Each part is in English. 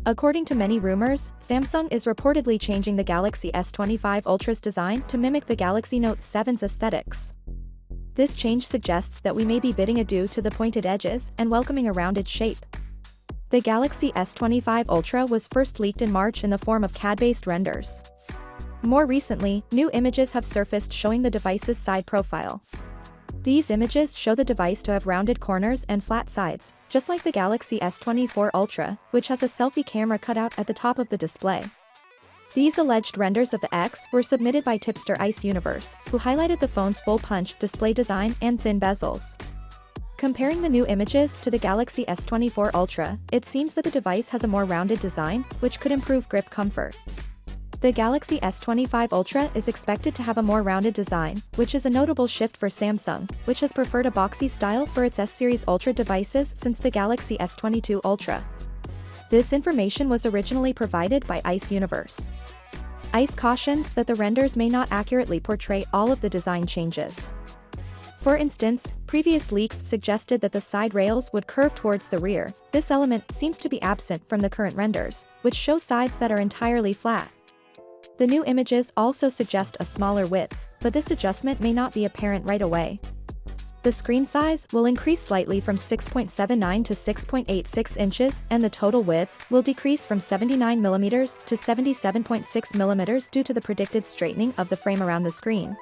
According to many rumors, Samsung is reportedly changing the Galaxy S25 Ultra's design to mimic the Galaxy Note 7's aesthetics. This change suggests that we may be bidding adieu to the pointed edges and welcoming a rounded shape. The Galaxy S25 Ultra was first leaked in March in the form of CAD-based renders. More recently, new images have surfaced showing the device's side profile. These images show the device to have rounded corners and flat sides, just like the Galaxy S24 Ultra, which has a selfie camera cutout at the top of the display. These alleged renders of the X were submitted by tipster Ice Universe, who highlighted the phone's full-punch display design and thin bezels. Comparing the new images to the Galaxy S24 Ultra, it seems that the device has a more rounded design, which could improve grip comfort. The Galaxy S25 Ultra is expected to have a more rounded design, which is a notable shift for Samsung, which has preferred a boxy style for its S-series Ultra devices since the Galaxy S22 Ultra. This information was originally provided by Ice Universe. Ice cautions that the renders may not accurately portray all of the design changes. For instance, previous leaks suggested that the side rails would curve towards the rear. This element seems to be absent from the current renders, which show sides that are entirely flat. The new images also suggest a smaller width, but this adjustment may not be apparent right away. The screen size will increase slightly from 6.79 to 6.86 inches, and the total width will decrease from 79mm to 77.6mm due to the predicted straightening of the frame around the screen.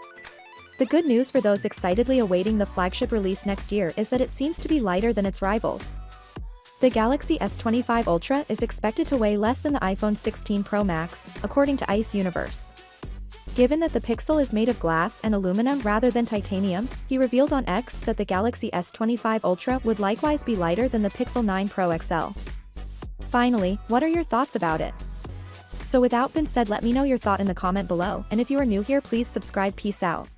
The good news for those excitedly awaiting the flagship release next year is that it seems to be lighter than its rivals. The Galaxy S25 Ultra is expected to weigh less than the iPhone 16 Pro Max, according to Ice Universe. Given that the Pixel is made of glass and aluminum rather than titanium, he revealed on X that the Galaxy S25 Ultra would likewise be lighter than the Pixel 9 Pro XL. Finally, what are your thoughts about it? So without being said, let me know your thought in the comment below, and if you are new here, please subscribe. Peace out.